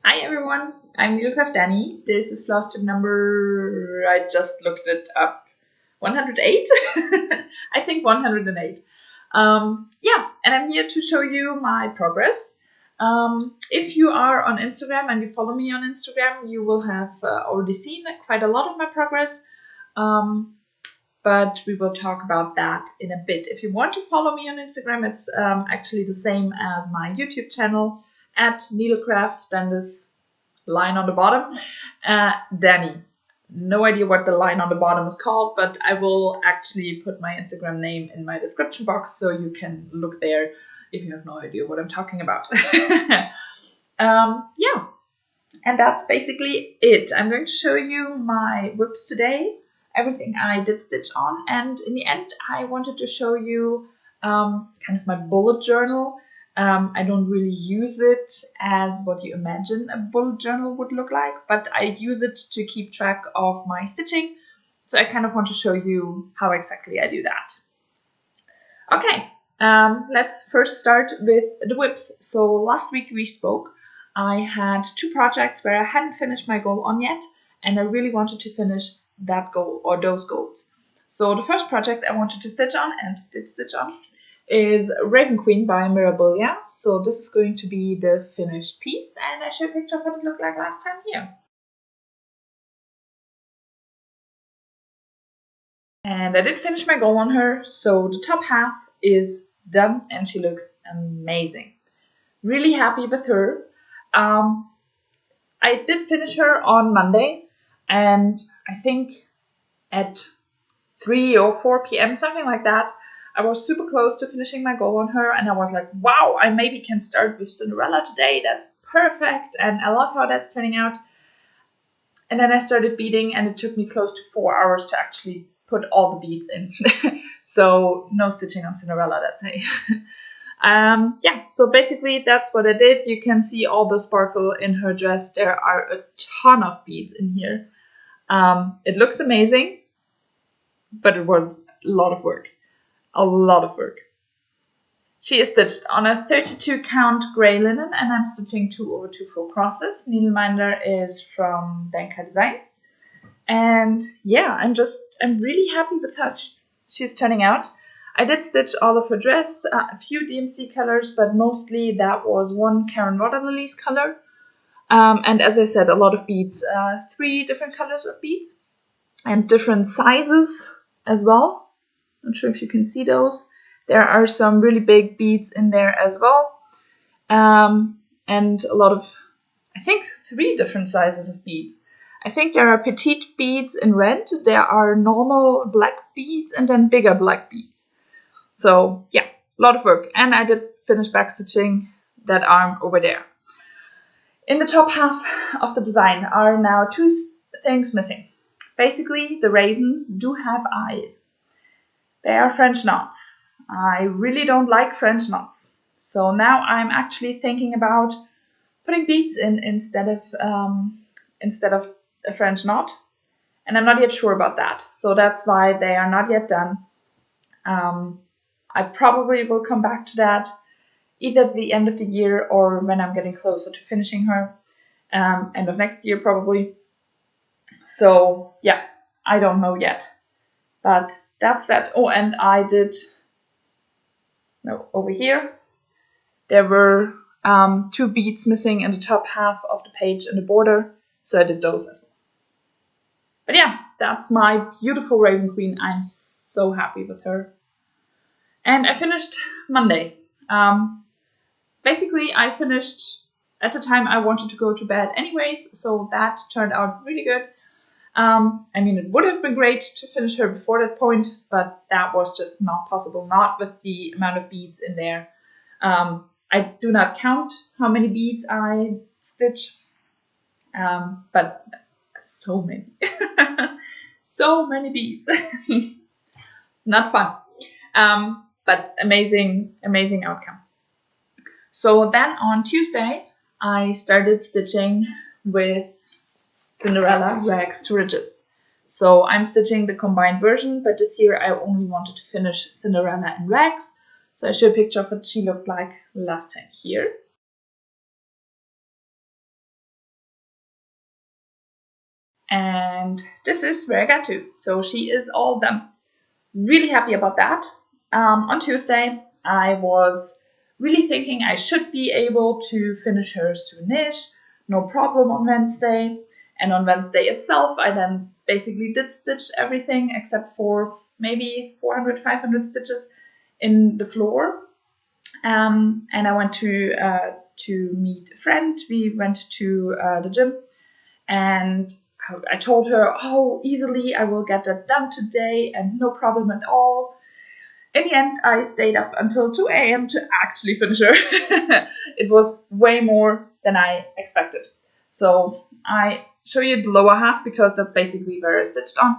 Hi everyone, I'm Needlecraft Danny. This is flosstube number, I just looked it up, 108? I think 108. Yeah, and I'm here to show you my progress. If you are on Instagram and you follow me on Instagram, you will have already seen quite a lot of my progress. But we will talk about that in a bit. If you want to follow me on Instagram, it's actually the same as my YouTube channel, at Needlecraft, then this line on the bottom, Danny. No idea what the line on the bottom is called, but I will actually put my Instagram name in my description box so you can look there if you have no idea what I'm talking about. Yeah, and that's basically it. I'm going to show you my WiPs today, everything I did stitch on, and in the end I wanted to show you kind of my bullet journal. I don't really use it as what you imagine a bullet journal would look like, but I use it to keep track of my stitching. So I kind of want to show you how exactly I do that. Okay, let's first start with the WiPs. So last week we spoke. I had two projects where I hadn't finished my goal on yet, and I really wanted to finish that goal or those goals. So the first project I wanted to stitch on and did stitch on is Raven Queen by Mirabilia. So this is going to be the finished piece, and I show a picture of what it looked like last time here. And I did finish my goal on her, so the top half is done and she looks amazing. Really happy with her. I did finish her on Monday, and I think at 3 or 4 p.m., something like that, I was super close to finishing my goal on her, and I was like, wow, I maybe can start with Cinderella today. That's perfect, and I love how that's turning out. And then I started beading, and it took me close to 4 hours to actually put all the beads in. So no stitching on Cinderella that day. Yeah, so basically that's what I did. You can see all the sparkle in her dress. There are a ton of beads in here. It looks amazing, but it was a lot of work. A lot of work. She is stitched on a 32 count gray linen, and I'm stitching 2/2 full crosses. Needleminder is from Denka Designs. And yeah, I'm really happy with how she's turning out. I did stitch all of her dress, a few DMC colors, but mostly that was one Karen Water Lilies color. And as I said, a lot of beads, 3 different colors of beads and different sizes as well. Not sure if you can see those. There are some really big beads in there as well. And a lot of, I think, 3 different sizes of beads. I think there are petite beads in red, there are normal black beads, and then bigger black beads. So yeah, a lot of work. And I did finish backstitching that arm over there. In the top half of the design are now 2 things missing. Basically, the ravens do have eyes. They are French knots. I really don't like French knots. So now I'm actually thinking about putting beads in instead of a French knot, and I'm not yet sure about that. So that's why they are not yet done. I probably will come back to that either at the end of the year or when I'm getting closer to finishing her, end of next year probably. So yeah, I don't know yet, but that's that. Oh, and I did, no, over here, there were 2 beads missing in the top half of the page in the border, so I did those as well. But yeah, that's my beautiful Raven Queen. I'm so happy with her. And I finished Monday. Basically, I finished at the time I wanted to go to bed anyways, so that turned out really good. I mean, it would have been great to finish her before that point, but that was just not possible, not with the amount of beads in there. I do not count how many beads I stitch, but so many. So many beads. Not fun. But amazing outcome. So then on Tuesday, I started stitching with Cinderella rags to riches. So I'm stitching the combined version, but this year I only wanted to finish Cinderella in rags. So I show a picture of what she looked like last time here. And this is where I got to. So she is all done. Really happy about that. On Tuesday, I was really thinking I should be able to finish her soonish, no problem on Wednesday. And on Wednesday itself, I then basically did stitch everything except for maybe 400, 500 stitches in the floor. And I went to meet a friend. We went to the gym, and I told her, oh, easily, I will get that done today and no problem at all. In the end, I stayed up until 2 a.m. to actually finish her. It was way more than I expected. So I show you the lower half because that's basically where I stitched on.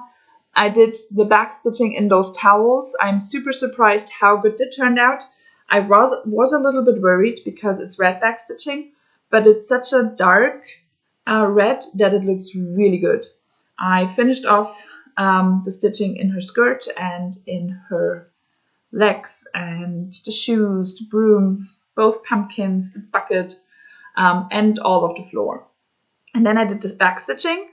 I did the back stitching in those towels. I'm super surprised how good it turned out. I was a little bit worried because it's red back stitching, but it's such a dark red that it looks really good. I finished off the stitching in her skirt and in her legs and the shoes, the broom, both pumpkins, the bucket, and all of the floor. And then I did this back stitching.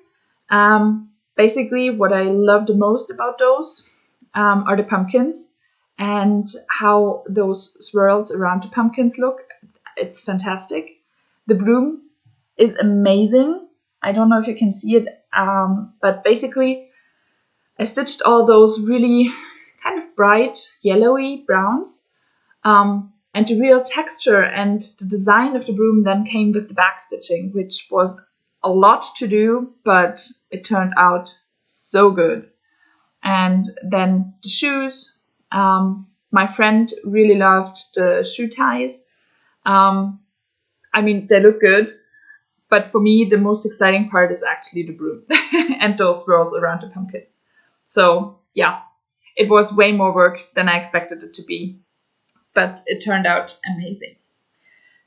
Basically, what I love the most about those are the pumpkins and how those swirls around the pumpkins look. It's fantastic. The broom is amazing. I don't know if you can see it, but basically I stitched all those really kind of bright yellowy browns, and the real texture and the design of the broom then came with the back stitching, which was a lot to do, but it turned out so good. And then the shoes, my friend really loved the shoe ties. I mean, they look good, but for me, the most exciting part is actually the broom and those swirls around the pumpkin. So yeah, it was way more work than I expected it to be, but it turned out amazing.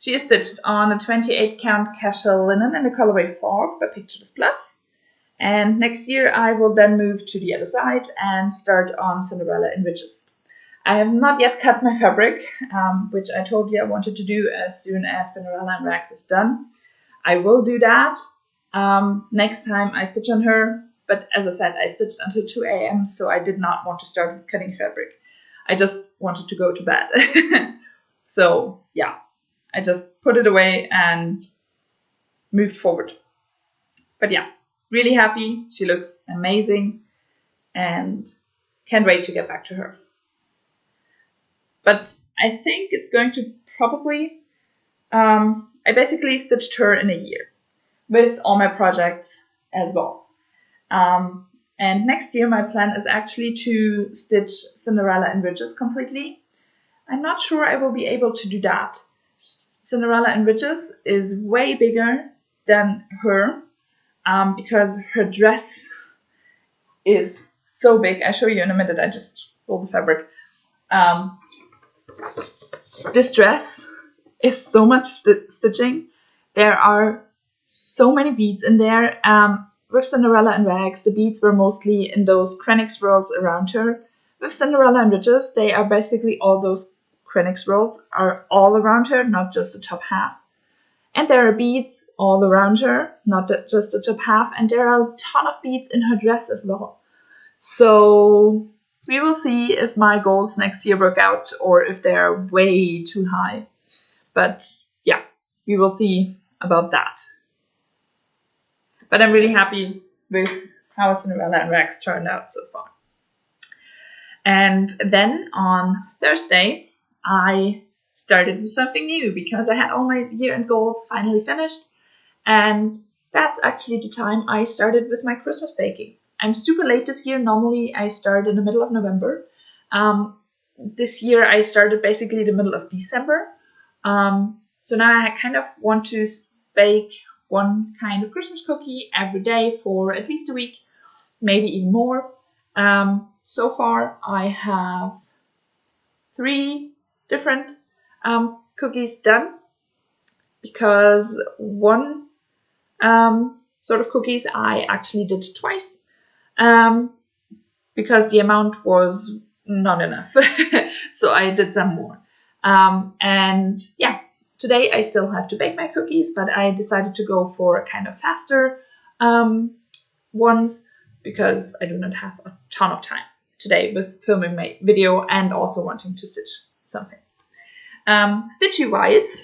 She is stitched on a 28 count casual linen in the colorway Fog by Pictures Plus. And next year I will then move to the other side and start on Cinderella in Ridges. I have not yet cut my fabric, which I told you I wanted to do as soon as Cinderella in Rags is done. I will do that next time I stitch on her, but as I said, I stitched until 2 a.m., so I did not want to start with cutting fabric. I just wanted to go to bed. So yeah, I just put it away and moved forward. But yeah, really happy. She looks amazing and can't wait to get back to her. But I think it's going to probably, I basically stitched her in a year with all my projects as well. And next year my plan is actually to stitch Cinderella in Ridges completely. I'm not sure I will be able to do that. Cinderella in Ridges is way bigger than her because her dress is so big. I'll show you in a minute. I just pulled the fabric. This dress is so much stitching. There are so many beads in there. With Cinderella in Rags, the beads were mostly in those Krennic swirls around her. With Cinderella in Ridges, they are basically all those Krennic swirls are all around her, not just the top half. And there are beads all around her, not just the top half. And there are a ton of beads in her dress as well. So we will see if my goals next year work out or if they are way too high. But yeah, we will see about that. But I'm really happy with how Cinderella and Rags turned out so far. And then on Thursday, I started with something new because I had all my year-end goals finally finished. And that's actually the time I started with my Christmas baking. I'm super late this year. Normally, I start in the middle of November. This year, I started basically the middle of December. So now I kind of want to bake one kind of Christmas cookie every day for at least a week, maybe even more. So far, I have 3 different cookies done because one sort of cookies I actually did twice because the amount was not enough. So I did some more. And yeah, today I still have to bake my cookies, but I decided to go for a kind of faster ones because I do not have a ton of time today with filming my video and also wanting to stitch something. Stitchy wise,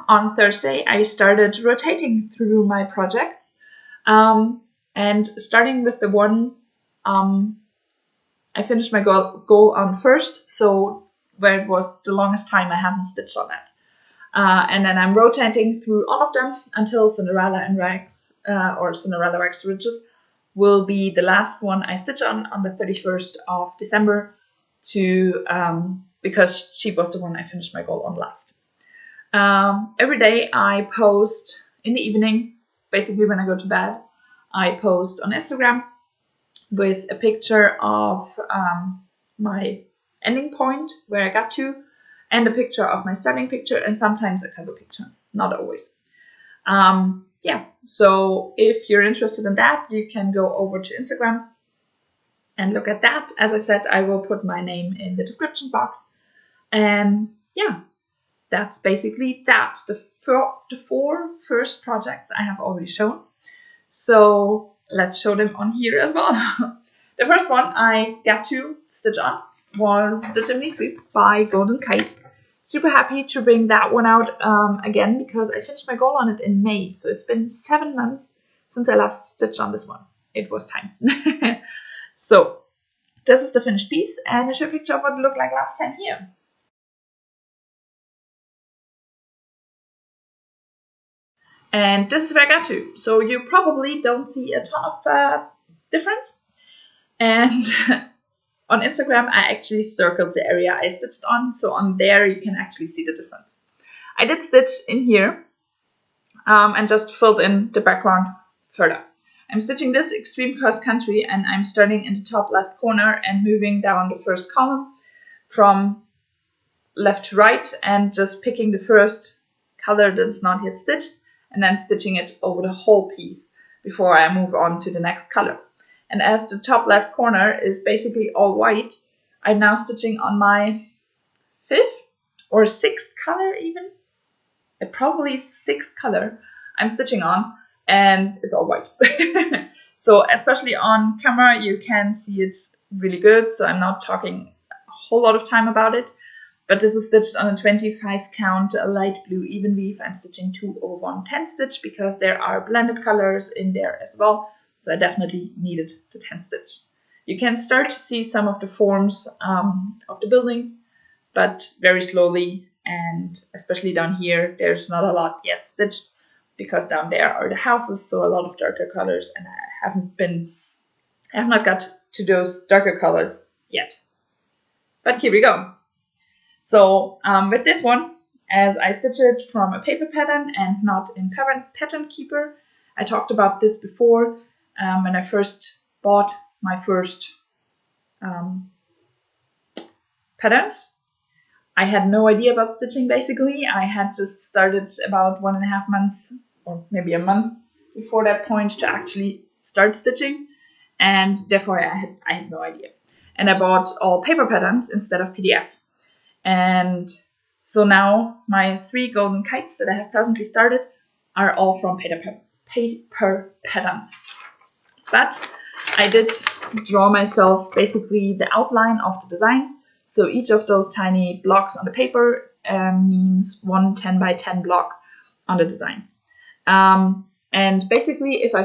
on Thursday I started rotating through my projects, and starting with the one I finished my goal on first, so where it was the longest time I haven't stitched on that. And then I'm rotating through all of them until Cinderella and Rags, or Cinderella Rags Riches, will be the last one I stitch on the 31st of December, because she was the one I finished my goal on last. Every day I post in the evening, basically when I go to bed, I post on Instagram with a picture of my ending point where I got to, and a picture of my starting picture, and sometimes a cover picture, not always. Yeah, so if you're interested in that, you can go over to Instagram and look at that. As I said, I will put my name in the description box. And yeah, that's basically that. The four first projects I have already shown. So let's show them on here as well. The first one I got to stitch on was the Chimney Sweep by Golden Kite. Super happy to bring that one out again, because I finished my goal on it in May. So it's been 7 months since I last stitched on this one. It was time. So this is the finished piece, and I show a picture of what it looked like last time here. And this is where I got to. So you probably don't see a ton of difference. And on Instagram, I actually circled the area I stitched on. So on there, you can actually see the difference. I did stitch in here and just filled in the background further. I'm stitching this extreme cross country, and I'm starting in the top left corner and moving down the first column from left to right, and just picking the first color that's not yet stitched, and then stitching it over the whole piece before I move on to the next color. And as the top left corner is basically all white, I'm now stitching on my 5th or 6th color even. Probably 6th color I'm stitching on, and it's all white. So especially on camera, you can see it really good. So I'm not talking a whole lot of time about it. But this is stitched on a 25 count light blue even weave. I'm stitching 201 10 stitch because there are blended colors in there as well. So I definitely needed the 10 stitch. You can start to see some of the forms of the buildings, but very slowly. And especially down here, there's not a lot yet stitched because down there are the houses. So a lot of darker colors, and I have not got to those darker colors yet. But here we go. So with this one, as I stitch it from a paper pattern and not in Pattern Keeper, I talked about this before when I first bought my first patterns. I had no idea about stitching basically. I had just started about 1.5 months or maybe a month before that point to actually start stitching, and therefore I had no idea. And I bought all paper patterns instead of PDF. And so now my 3 golden kites that I have presently started are all from paper patterns. But I did draw myself basically the outline of the design. So each of those tiny blocks on the paper means 1 10 by 10 block on the design. And basically, if I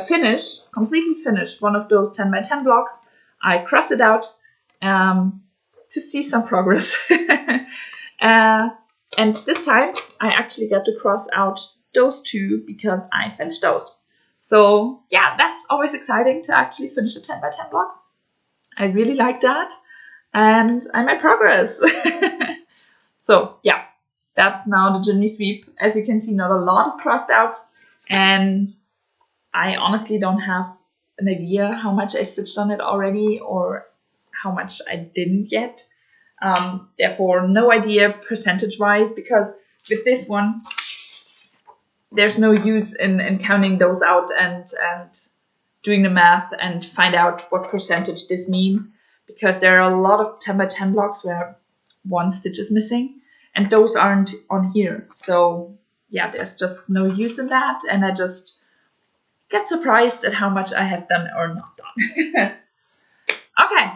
completely finish one of those 10 by 10 blocks, I cross it out to see some progress. And this time I actually got to cross out those 2 because I finished those. So yeah, that's always exciting to actually finish a 10 by 10 block. I really like that, and I made progress. So yeah, that's now the Chimney Sweep. As you can see, not a lot is crossed out, and I honestly don't have an idea how much I stitched on it already or how much I didn't yet. Therefore, no idea percentage-wise, because with this one, there's no use in counting those out and doing the math and find out what percentage this means, because there are a lot of 10 by 10 blocks where 1 stitch is missing, and those aren't on here. So yeah, there's just no use in that, and I just get surprised at how much I have done or not done. Okay,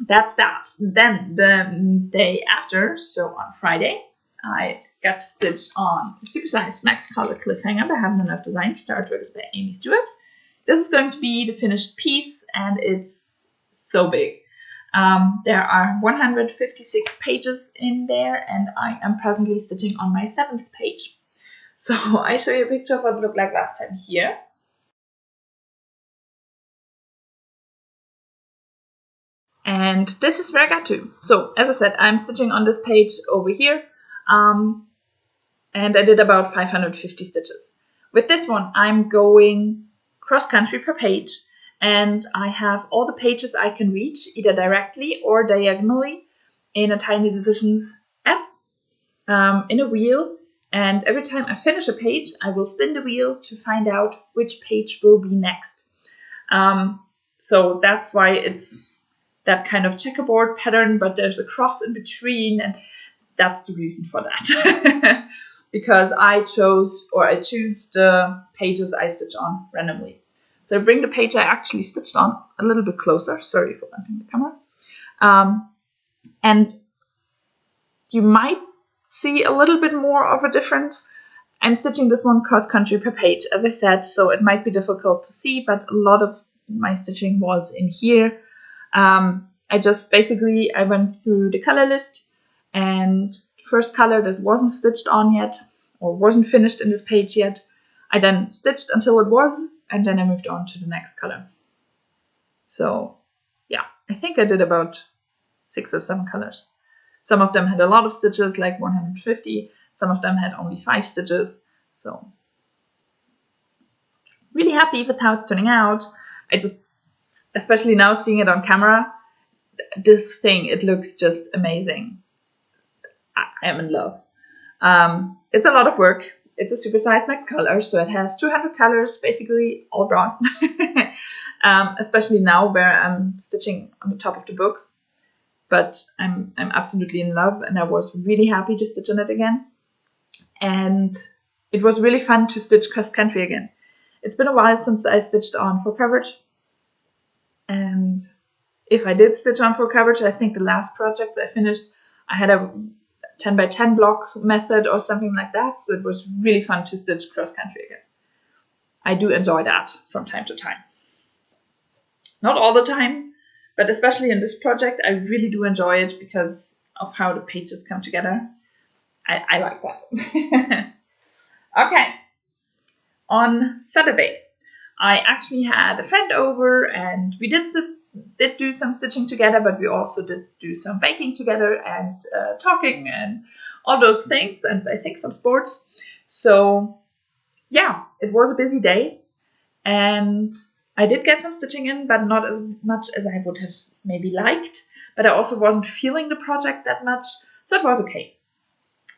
that's that. Then the day after, so on Friday, I got stitched on Supersized Max Color Cliffhanger by Haven't Enough Design Startworks by Amy Stewart. This is going to be the finished piece, and it's so big. There are 156 pages in there, and I am presently stitching on my 7th page. So I show you a picture of what it looked like last time here. And this is where I got to. So as I said, I'm stitching on this page over here, and I did about 550 stitches. With this one, I'm going cross-country per page, and I have all the pages I can reach, either directly or diagonally, in a Tiny Decisions app, in a wheel. And every time I finish a page, I will spin the wheel to find out which page will be next. So that's why it's that kind of checkerboard pattern, but there's a cross in between, and that's the reason for that. Because I choose the pages I stitch on randomly. So I bring the page I actually stitched on a little bit closer. Sorry for bumping the camera. And you might see a little bit more of a difference. I'm stitching this one cross-country per page, as I said, so it might be difficult to see, but a lot of my stitching was in here. I went through the color list, and first color that wasn't stitched on yet, or wasn't finished in this page yet, I then stitched until it was, and then I moved on to the next color. So yeah, I think I did about 6 or 7 colors. Some of them had a lot of stitches, like 150. Some of them had only 5 stitches. So really happy with how it's turning out. Especially now seeing it on camera, this thing, it looks just amazing. I am in love. It's a lot of work. It's a supersized max color, so it has 200 colors, basically all brown. Especially now where I'm stitching on the top of the books. But I'm absolutely in love, and I was really happy to stitch on it again. And it was really fun to stitch cross country again. It's been a while since I stitched on full coverage. And if I did stitch on full coverage, I think the last project I finished, I had a 10 by 10 block method or something like that. So it was really fun to stitch cross country again. I do enjoy that from time to time. Not all the time, but especially in this project, I really do enjoy it because of how the pages come together. I like that. Okay. On Saturday, I actually had a friend over, and we did do some stitching together, but we also did do some baking together and talking and all those things, and I think some sports. So yeah, it was a busy day, and I did get some stitching in, but not as much as I would have maybe liked. But I also wasn't feeling the project that much, so it was okay.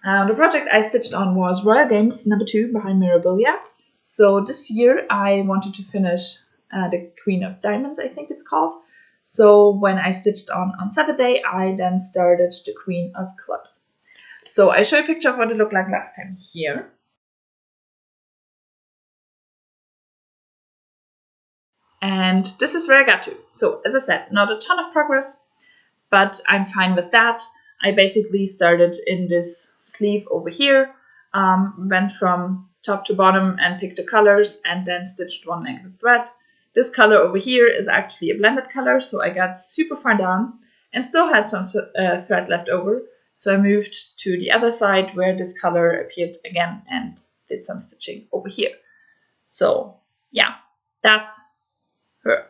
The project I stitched on was Royal Games #2 by Mirabilia. So this year I wanted to finish the Queen of Diamonds, I think it's called. So when I stitched on Saturday, I then started the Queen of Clubs. So I show you a picture of what it looked like last time here. And this is where I got to. So as I said, not a ton of progress, but I'm fine with that. I basically started in this sleeve over here, went from top to bottom and picked the colors, and then stitched one length of thread. This color over here is actually a blended color, so I got super far down and still had some thread left over. So I moved to the other side where this color appeared again and did some stitching over here. So yeah, that's her.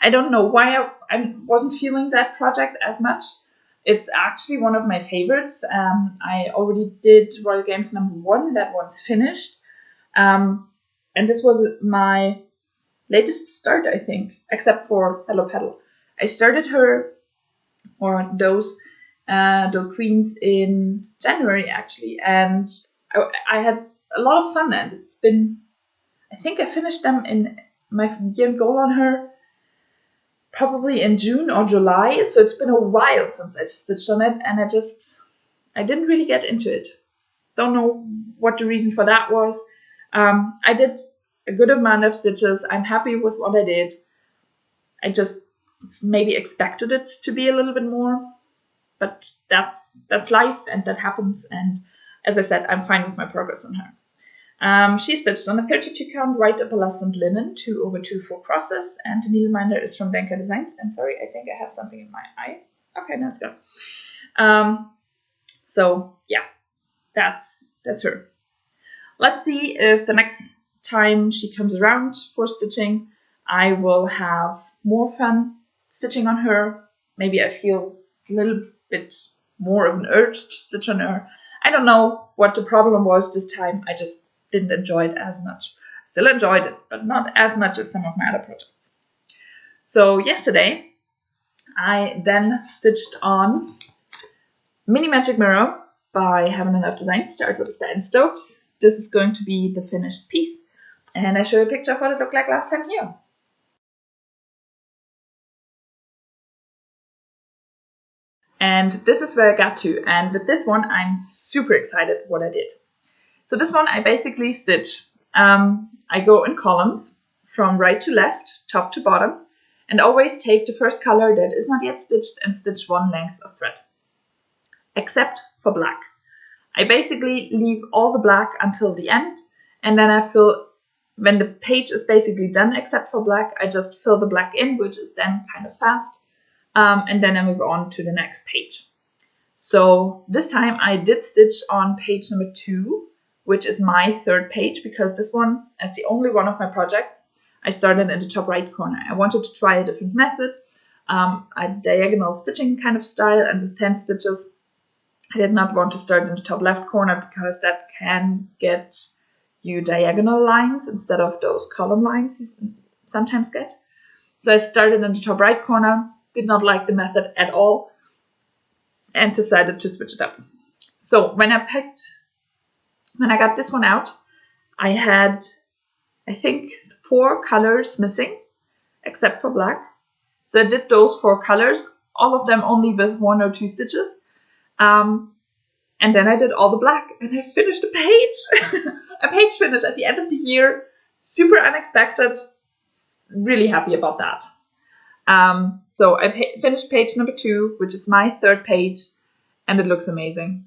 I don't know why I wasn't feeling that project as much. It's actually one of my favorites. I already did Royal Games #1. That one's finished. And this was my latest start, I think, except for Hello Petal. I started her, or those queens, in January, actually. And I had a lot of fun. And it's been, I think I finished them in my year goal on her probably in June or July, so it's been a while since I stitched on it, and I didn't really get into it. Don't know what the reason for that was. I did a good amount of stitches. I'm happy with what I did. I just maybe expected it to be a little bit more, but that's life and that happens. And as I said, I'm fine with my progress on her. She stitched on a 32 count white opalescent linen 2/2 full crosses, and the needleminder is from Denker Designs. And sorry, I think I have something in my eye. Okay, now it's gone. So yeah, that's her. Let's see if the next time she comes around for stitching, I will have more fun stitching on her. Maybe I feel a little bit more of an urge to stitch on her. I don't know what the problem was this time. I just didn't enjoy it as much. Still enjoyed it, but not as much as some of my other projects. So yesterday, I then stitched on Mini Magic Mirror by Haven't Enough Designs. The artwork is by Anne Stokes. This is going to be the finished piece. And I show you a picture of what it looked like last time here. And this is where I got to. And with this one, I'm super excited what I did. So this one, I basically stitch. I go in columns from right to left, top to bottom, and always take the first color that is not yet stitched and stitch one length of thread, except for black. I basically leave all the black until the end, and then I fill, when the page is basically done except for black, I just fill the black in, which is then kind of fast, and then I move on to the next page. So this time I did stitch on page number 2, which is my third page, because this one, as the only one of my projects, I started in the top right corner. I wanted to try a different method, a diagonal stitching kind of style, and with 10 stitches, I did not want to start in the top left corner because that can get you diagonal lines instead of those column lines you sometimes get. So I started in the top right corner, did not like the method at all, and decided to switch it up. So when I got this one out, I had, I think, 4 colors missing, except for black. So I did those 4 colors, all of them only with 1 or 2 stitches. And then I did all the black, and I finished a page. A page finish at the end of the year. Super unexpected. Really happy about that. So I finished page number 2, which is my third page, and it looks amazing.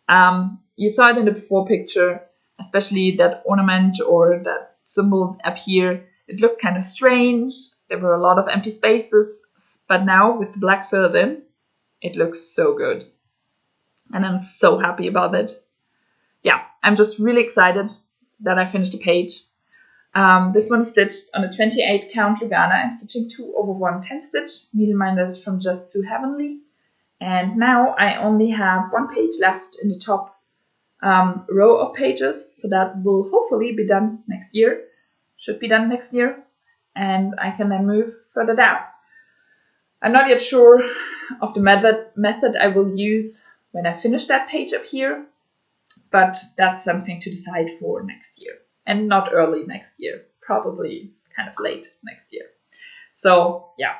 You saw it in the before picture, especially that ornament or that symbol up here. It looked kind of strange. There were a lot of empty spaces, but now with the black filled in, it looks so good. And I'm so happy about it. Yeah, I'm just really excited that I finished the page. This one is stitched on a 28 count Lugana. I'm stitching 2/1 10 stitch needleminders from Just So Heavenly. And now I only have 1 page left in the top row of pages. So that will hopefully be done next year. Should be done next year. And I can then move further down. I'm not yet sure of the method I will use when I finish that page up here, but that's something to decide for next year, and not early next year, probably kind of late next year. So yeah,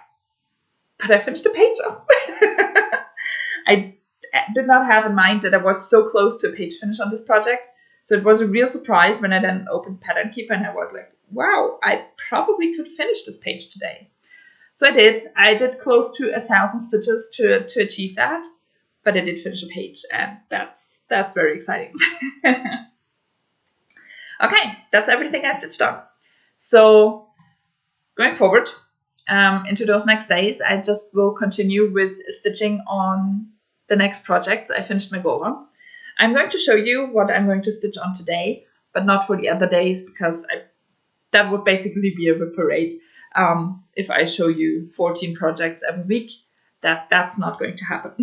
but I finished the page up. I did not have in mind that I was so close to a page finish on this project, so it was a real surprise when I then opened Pattern Keeper and I was like, wow, I probably could finish this page today. So I did. I did close to 1,000 stitches to achieve that. But I did finish a page, and that's very exciting. Okay, that's everything I stitched on. So going forward into those next days, I just will continue with stitching on the next projects I finished my goal on. I'm going to show you what I'm going to stitch on today, but not for the other days, because that would basically be a WiP parade. If I show you 14 projects every week, that's not going to happen.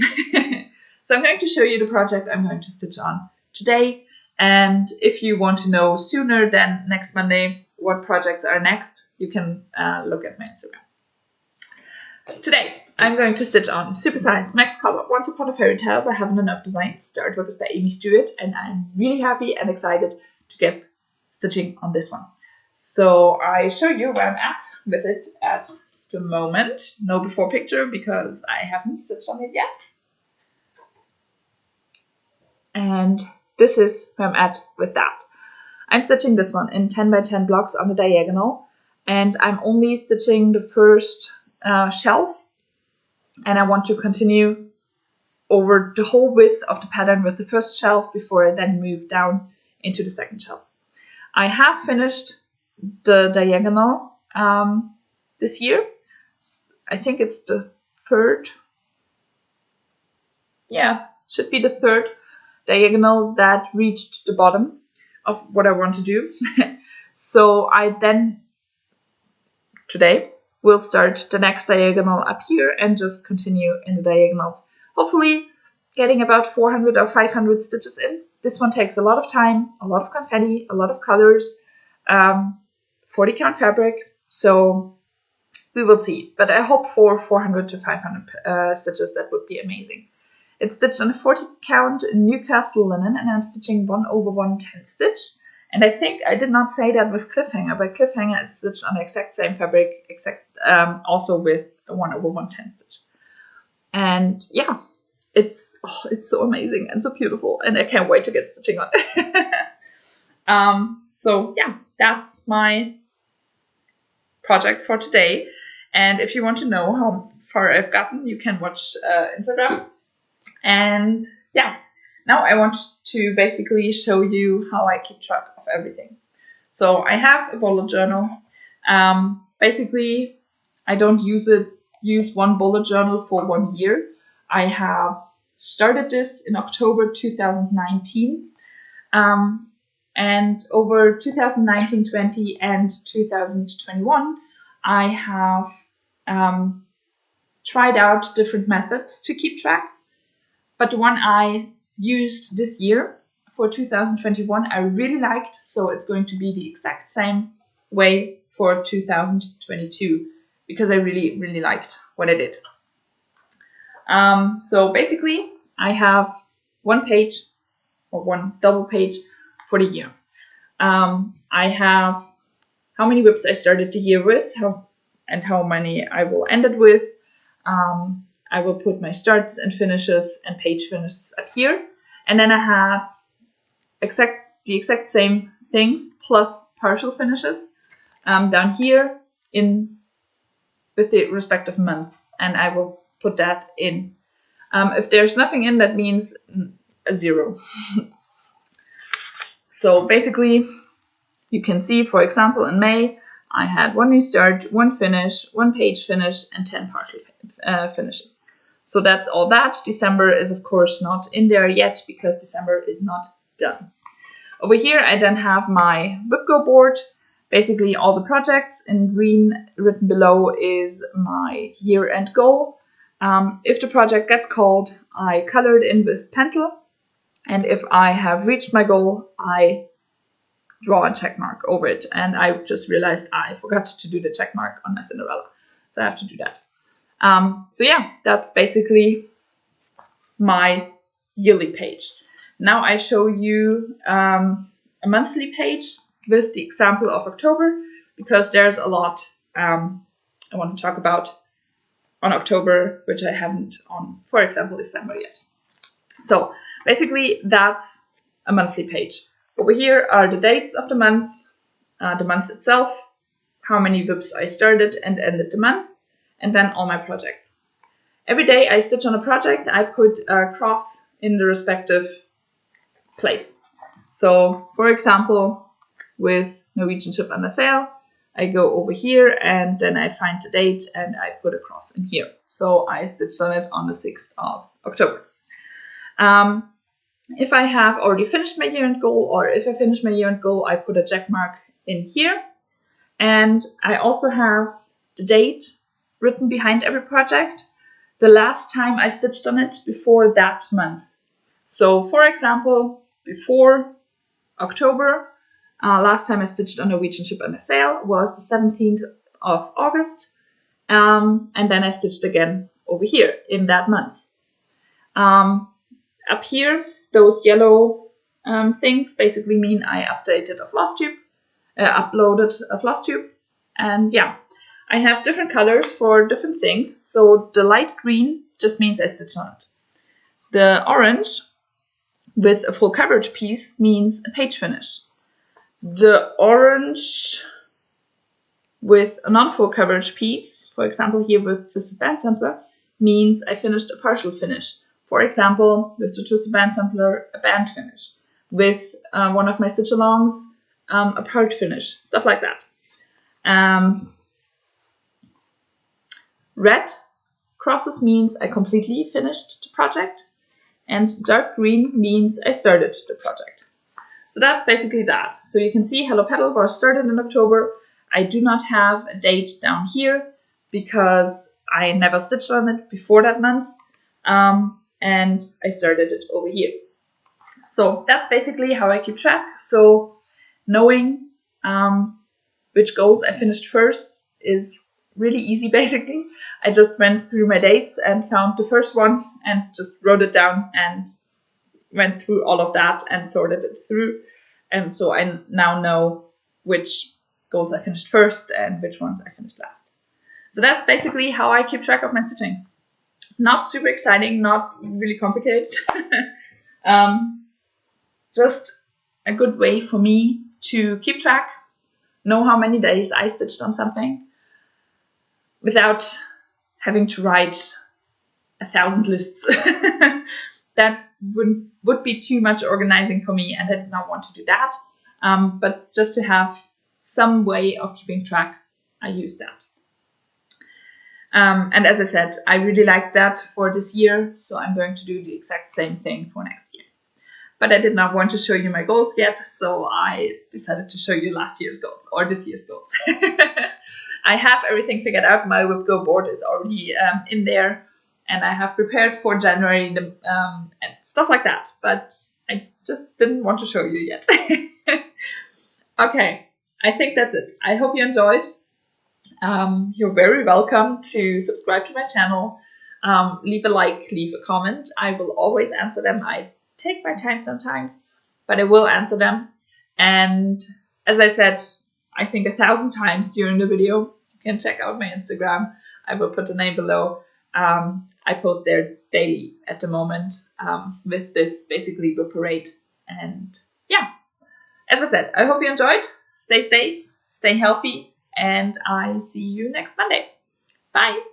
So I'm going to show you the project I'm going to stitch on today. And if you want to know sooner than next Monday what projects are next, you can look at my Instagram. Today, I'm going to stitch on Supersize Max Color Once Upon a Fairy Tale by Haven't Enough Designs. The artwork is by Amy Stewart, and I'm really happy and excited to get stitching on this one. So I show you where I'm at with it at the moment. No before picture because I haven't stitched on it yet. And this is where I'm at with that. I'm stitching this one in 10 by 10 blocks on the diagonal, and I'm only stitching the first shelf, and I want to continue over the whole width of the pattern with the first shelf before I then move down into the second shelf. I have finished the diagonal this year. I think it's the third. Yeah, should be the third diagonal that reached the bottom of what I want to do. So I then today will start the next diagonal up here and just continue in the diagonals. Hopefully getting about 400 or 500 stitches in. This one takes a lot of time, a lot of confetti, a lot of colors, 40 count fabric, so we will see. But I hope for 400 to 500 stitches. That would be amazing. It's stitched on a 40 count Newcastle linen, and I'm stitching 1/110 stitch. And I think I did not say that with Cliffhanger, but Cliffhanger is stitched on the exact same fabric, also with a 1/110 stitch. And yeah, it's so amazing and so beautiful, and I can't wait to get stitching on it. So yeah, that's my project for today. And if you want to know how far I've gotten, you can watch Instagram. And yeah, now I want to basically show you how I keep track of everything. So I have a bullet journal. Basically, I don't use one bullet journal for 1 year. I have started this in October 2019. And over 2019-20 and 2021, I have tried out different methods to keep track. But the one I used this year for 2021, I really liked, so it's going to be the exact same way for 2022, because I really, really liked what I did. So basically, I have one page, or one double page, for the year. I have how many WIPs I started the year with, and how many I will end it with. I will put my starts and finishes and page finishes up here. And then I have the exact same things plus partial finishes down here with the respective months. And I will put that in. If there's nothing in, that means a 0. So basically, you can see, for example, in May, I had 1 new start, 1 finish, 1 page finish, and 10 partial finishes. So that's all that. December is, of course, not in there yet because December is not done. Over here, I then have my WIP Go board. Basically, all the projects in green written below is my year-end goal. If the project gets called, I color it in with pencil. And if I have reached my goal, I draw a check mark over it. And I just realized I forgot to do the check mark on my Cinderella. So I have to do that. So yeah, that's basically my yearly page. Now I show you a monthly page with the example of October, because there's a lot I want to talk about on October, which I haven't on, for example, December yet. So basically that's a monthly page. Over here are the dates of the month itself, how many WIPs I started and ended the month, and then all my projects. Every day I stitch on a project, I put a cross in the respective place. So, for example, with Norwegian Ship Under Sail, I go over here and then I find the date and I put a cross in here. So I stitched on it on the 6th of October. If I have already finished my year-end goal, or if I finish my year-end goal, I put a check mark in here. And I also have the date written behind every project, the last time I stitched on it before that month. So, for example, before October, last time I stitched on Norwegian Ship Under Sail was the 17th of August, and then I stitched again over here in that month. Up here, those yellow things basically mean I updated a flosstube, uploaded a flosstube, and yeah, I have different colors for different things. So the light green just means I stitched on it. The orange with a full coverage piece means a page finish. The orange with a non-full coverage piece, for example here with Twisted Band Sampler, means I finished a partial finish. For example, with the Twisted Band Sampler, a band finish. With one of my stitch-alongs, a part finish, stuff like that. Red crosses means I completely finished the project, and dark green means I started the project. So that's basically that. So you can see Hello Petal was started in October. I do not have a date down here because I never stitched on it before that month, and I started it over here. So that's basically how I keep track. So knowing which goals I finished first is really easy, basically. I just went through my dates and found the first one and just wrote it down and went through all of that and sorted it through. And so I now know which goals I finished first and which ones I finished last. So that's basically how I keep track of my stitching. Not super exciting, not really complicated. Just a good way for me to keep track, know how many days I stitched on something without having to write 1,000 lists. That would be too much organizing for me, and I did not want to do that. But just to have some way of keeping track, I use that. And as I said, I really like that for this year, so I'm going to do the exact same thing for next year. But I did not want to show you my goals yet, so I decided to show you last year's goals, or this year's goals. I have everything figured out. My WiP Go board is already in there, and I have prepared for January and stuff like that, but I just didn't want to show you yet. Okay, I think that's it. I hope you enjoyed. You're very welcome to subscribe to my channel, leave a like, leave a comment. I will always answer them. I take my time sometimes, but I will answer them. And as I said, I think 1,000 times during the video, you can check out my Instagram. I will put the name below. I post there daily at the moment with this basically WiP parade. And yeah, as I said, I hope you enjoyed. Stay safe, stay healthy, and I see you next Monday. Bye.